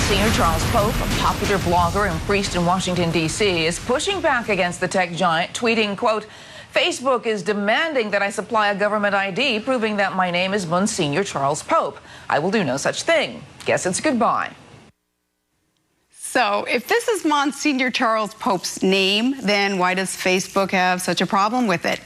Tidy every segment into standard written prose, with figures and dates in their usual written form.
Monsignor Charles Pope, a popular blogger and priest in Washington, D.C., is pushing back against the tech giant, tweeting, quote, "Facebook is demanding that I supply a government ID proving that my name is Monsignor Charles Pope. I will do no such thing. Guess it's goodbye." So if this is Monsignor Charles Pope's name, then why does Facebook have such a problem with it?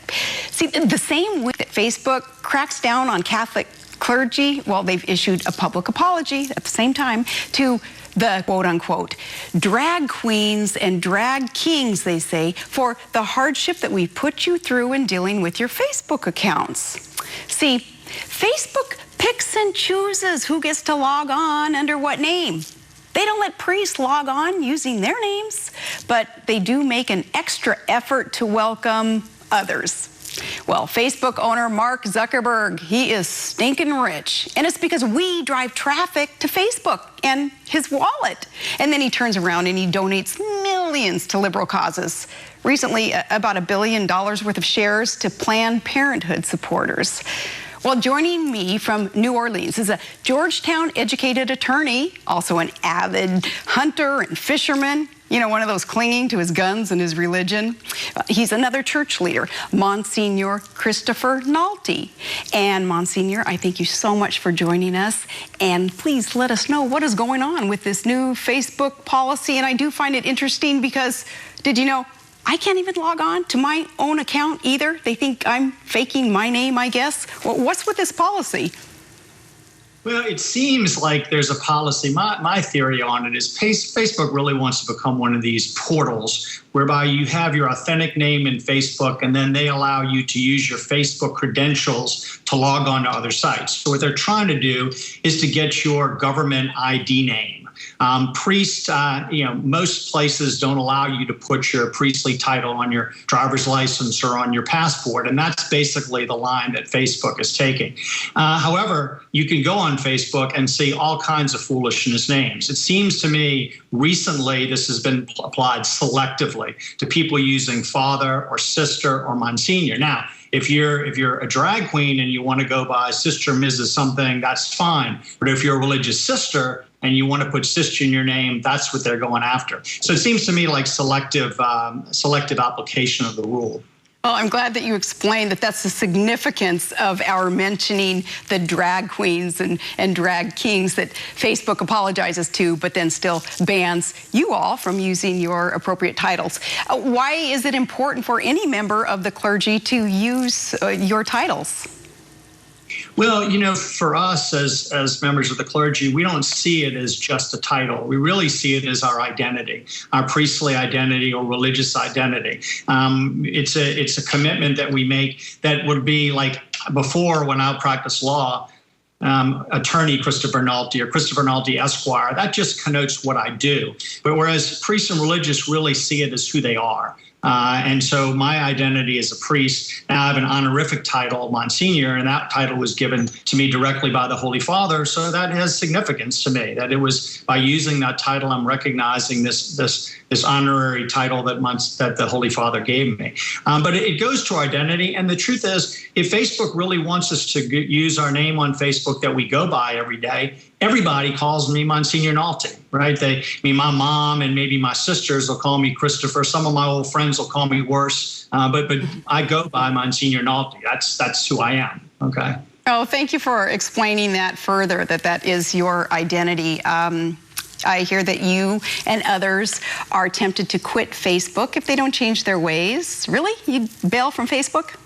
See, the same way that Facebook cracks down on Catholic clergy, well, they've issued a public apology at the same time to the quote-unquote drag queens and drag kings, they say, for the hardship that we put you through in dealing with your Facebook accounts. See, Facebook picks and chooses who gets to log on under what name. They don't let priests log on using their names, but they do make an extra effort to welcome others. Well, Facebook owner Mark Zuckerberg, he is stinking rich, and it's because we drive traffic to Facebook and his wallet. And then he turns around and he donates millions to liberal causes. Recently, about $1 billion worth of shares to Planned Parenthood supporters. Well, joining me from New Orleans is a Georgetown-educated attorney, also an avid hunter and fisherman, you know, one of those clinging to his guns and his religion. He's another church leader, Monsignor Christopher Nolte. And Monsignor, I thank you so much for joining us. And please let us know what is going on with this new Facebook policy. And I do find it interesting because, did you know, I can't even log on to my own account either. They think I'm faking my name, I guess. Well, what's with this policy? Well, it seems like there's a policy. My theory on it is Facebook really wants to become one of these portals whereby you have your authentic name in Facebook and then they allow you to use your Facebook credentials to log on to other sites. So what they're trying to do is to get your government ID name. Priests, most places don't allow you to put your priestly title on your driver's license or on your passport, and that's basically the line that Facebook is taking. However, you can go on Facebook and see all kinds of foolishness names. It seems to me recently this has been applied selectively to people using father or sister or Monsignor. Now, if you're a drag queen and you want to go by Sister Mrs. something, that's fine. But if you're a religious sister and you want to put sister in your name, that's what they're going after. So it seems to me like selective application of the rule. Well, I'm glad that you explained that that's the significance of our mentioning the drag queens and drag kings that Facebook apologizes to, but then still bans you all from using your appropriate titles. Why is it important for any member of the clergy to use your titles? Well, you know, for us as members of the clergy, we don't see it as just a title. We really see it as our identity, our priestly identity or religious identity. It's a commitment that we make that would be like before when I practiced law, attorney Christopher Nolte or Christopher Nolte Esquire, that just connotes what I do. But whereas priests and religious really see it as who they are. And so my identity as a priest, now I have an honorific title, Monsignor, and that title was given to me directly by the Holy Father. So that has significance to me, that it was by using that title, I'm recognizing this honorary title that the Holy Father gave me. But it goes to our identity. And the truth is, if Facebook really wants us to use our name on Facebook that we go by every day, everybody calls me Monsignor Nolte, right? My mom and maybe my sisters will call me Christopher. Some of my old friends will call me worse, but I go by Monsignor Nolte. That's who I am, okay? Oh, thank you for explaining that further, that is your identity. I hear that you and others are tempted to quit Facebook if they don't change their ways. Really? You bail from Facebook?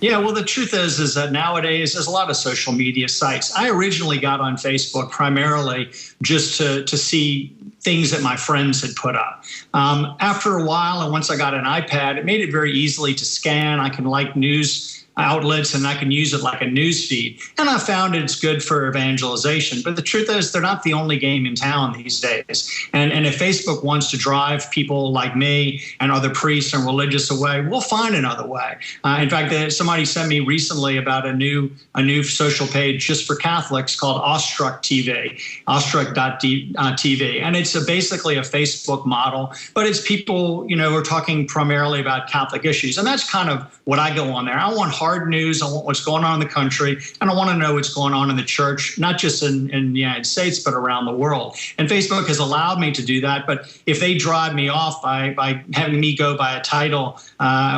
Yeah, well, the truth is that nowadays there's a lot of social media sites. I originally got on Facebook primarily just to see things that my friends had put up. After a while, and once I got an iPad, it made it very easily to scan. I can like news outlets and I can use it like a news feed. And I found it's good for evangelization. But the truth is they're not the only game in town these days. And if Facebook wants to drive people like me and other priests and religious away, we'll find another way. In fact, somebody sent me recently about a new social page just for Catholics called Awestruck TV, awestruck.tv. And it's basically a Facebook model, but it's people, who are talking primarily about Catholic issues. And that's kind of what I go on there. I want hard news. I want what's going on in the country, and I want to know what's going on in the church, not just in the United States, but around the world. And Facebook has allowed me to do that. But if they drive me off by having me go by a title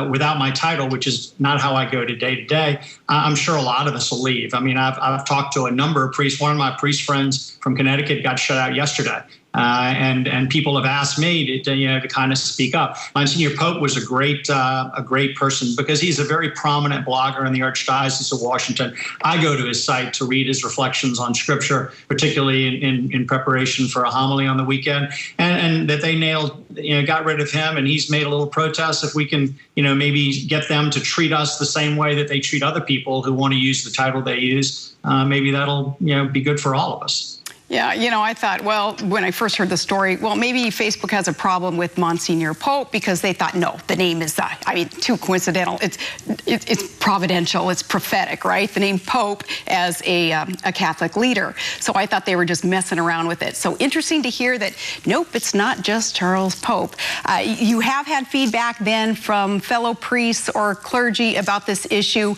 without my title, which is not how I go to day, I'm sure a lot of us will leave. I mean, I've talked to a number of priests. One of my priest friends from Connecticut got shut out yesterday. And people have asked me to kind of speak up. Monsignor Pope was a great person because he's a very prominent blogger in the Archdiocese of Washington. I go to his site to read his reflections on Scripture, particularly in preparation for a homily on the weekend, and that they got rid of him, and he's made a little protest. If we can, maybe get them to treat us the same way that they treat other people who want to use the title they use, maybe that'll be good for all of us. Yeah, I thought, well, when I first heard the story, well, maybe Facebook has a problem with Monsignor Pope because they thought, no, the name is, too coincidental. It's providential, it's prophetic, right? The name Pope as a Catholic leader. So I thought they were just messing around with it. So interesting to hear that, nope, it's not just Charles Pope. You have had feedback then from fellow priests or clergy about this issue.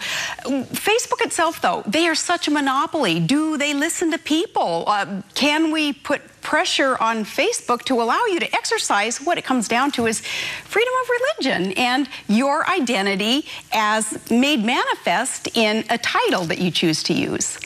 Facebook itself, though, they are such a monopoly. Do they listen to people? Can we put pressure on Facebook to allow you to exercise what it comes down to is freedom of religion and your identity as made manifest in a title that you choose to use?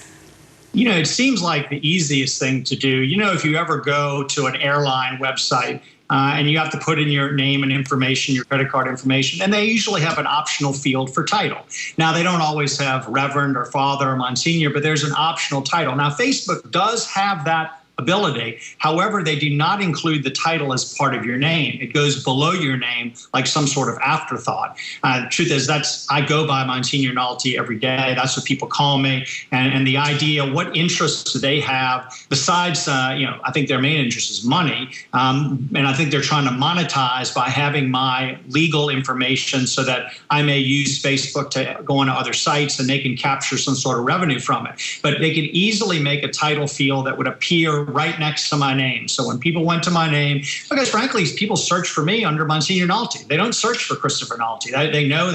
It seems like the easiest thing to do. If you ever go to an airline website and you have to put in your name and information, your credit card information, and they usually have an optional field for title. Now, they don't always have Reverend or Father or Monsignor, but there's an optional title. Now, Facebook does have that ability. However, they do not include the title as part of your name. It goes below your name like some sort of afterthought. The truth is, I go by Monsignor Nalty every day. That's what people call me. And the idea, what interests do they have besides, I think their main interest is money. And I think they're trying to monetize by having my legal information so that I may use Facebook to go onto other sites and they can capture some sort of revenue from it. But they could easily make a title field that would appear right next to my name. So when people went to my name, because frankly, people search for me under Monsignor Nalty. They don't search for Christopher Nalty. They know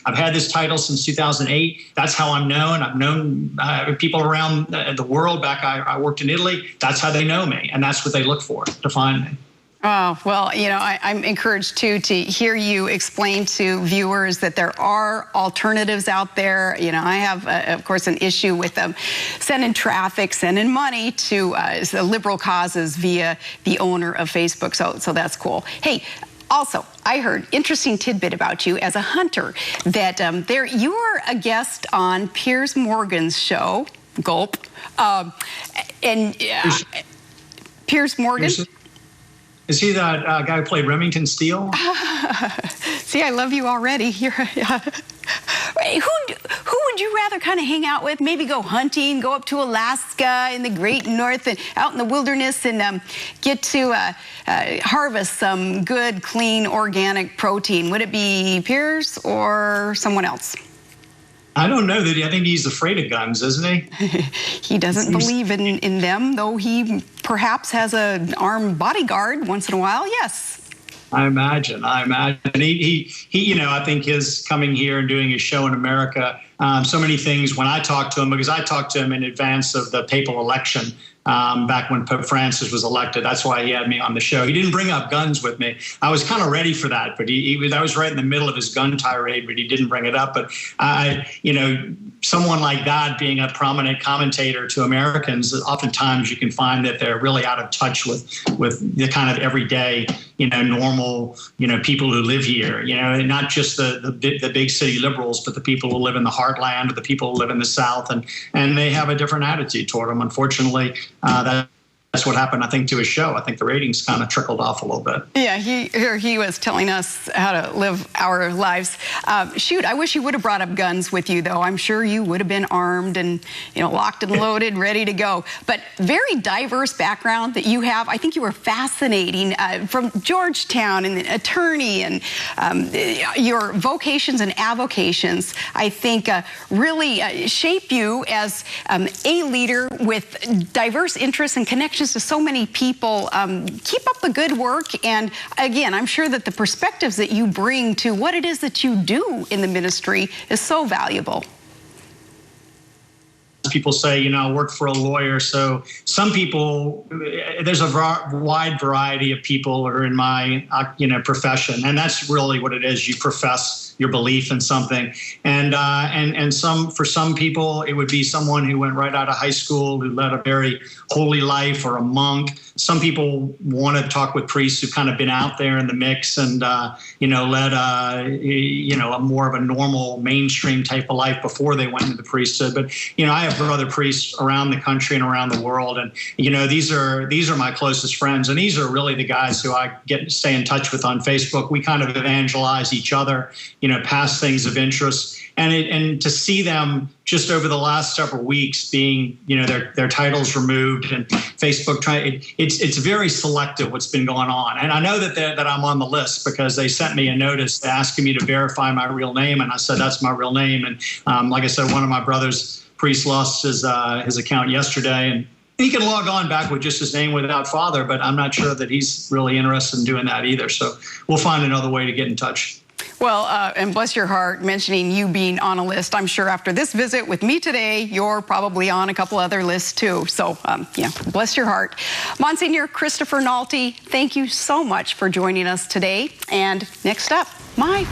I've had this title since 2008. That's how I'm known. I've known people around the world. Back I worked in Italy. That's how they know me. And that's what they look for to find me. Oh, well, I'm encouraged, too, to hear you explain to viewers that there are alternatives out there. I have, of course, an issue with them sending traffic, sending money to liberal causes via the owner of Facebook. So that's cool. Hey, also, I heard interesting tidbit about you as a hunter that you are a guest on Piers Morgan's show, Gulp, and Piers Morgan. Is he that guy who played Remington Steele? See, I love you already. Who would you rather kind of hang out with? Maybe go hunting, go up to Alaska in the great north and out in the wilderness and get to harvest some good, clean, organic protein. Would it be Piers or someone else? I don't know. I think he's afraid of guns, isn't he? He doesn't believe in them, though he perhaps has an armed bodyguard once in a while, yes. I imagine. He I think his coming here and doing his show in America, so many things when I talked to him, because I talked to him in advance of the papal election, back when Pope Francis was elected. That's why he had me on the show. He didn't bring up guns with me. I was kind of ready for that, but I was right in the middle of his gun tirade, but he didn't bring it up. But someone like that being a prominent commentator to Americans, oftentimes you can find that they're really out of touch with the kind of everyday, normal, people who live here, not just the big city liberals, but the people who live in the heartland or the people who live in the South, and they have a different attitude toward them. Unfortunately, that's what happened, I think, to his show. I think the ratings kind of trickled off a little bit. Yeah, he was telling us how to live our lives. Shoot, I wish you would have brought up guns with you, though. I'm sure you would have been armed and, locked and loaded, ready to go. But very diverse background that you have. I think you were fascinating from Georgetown and an attorney, and your vocations and avocations, I think, really shape you as a leader with diverse interests and connections congratulations to so many people. Keep up the good work. And again, I'm sure that the perspectives that you bring to what it is that you do in the ministry is so valuable. People say, you know, I work for a lawyer. So some people, there's a wide variety of people are in my, profession. And that's really what it is. You profess your belief in something. And for some people, it would be someone who went right out of high school, who led a very holy life, or a monk. Some people want to talk with priests who've kind of been out there in the mix and, led a more of a normal mainstream type of life before they went into the priesthood. But, I have other priests around the country and around the world. And, these are my closest friends. And these are really the guys who I stay in touch with on Facebook. We kind of evangelize each other, past things of interest. And to see them just over the last several weeks being, their titles removed and Facebook it's very selective what's been going on. And I know that I'm on the list because they sent me a notice asking me to verify my real name. And I said, that's my real name. And like I said, one of my brother's priests lost his account yesterday, and he can log on back with just his name without father, but I'm not sure that he's really interested in doing that either. So we'll find another way to get in touch. Well, and bless your heart, mentioning you being on a list. I'm sure after this visit with me today, you're probably on a couple other lists too. So, bless your heart. Monsignor Christopher Nolte, thank you so much for joining us today. And next up, my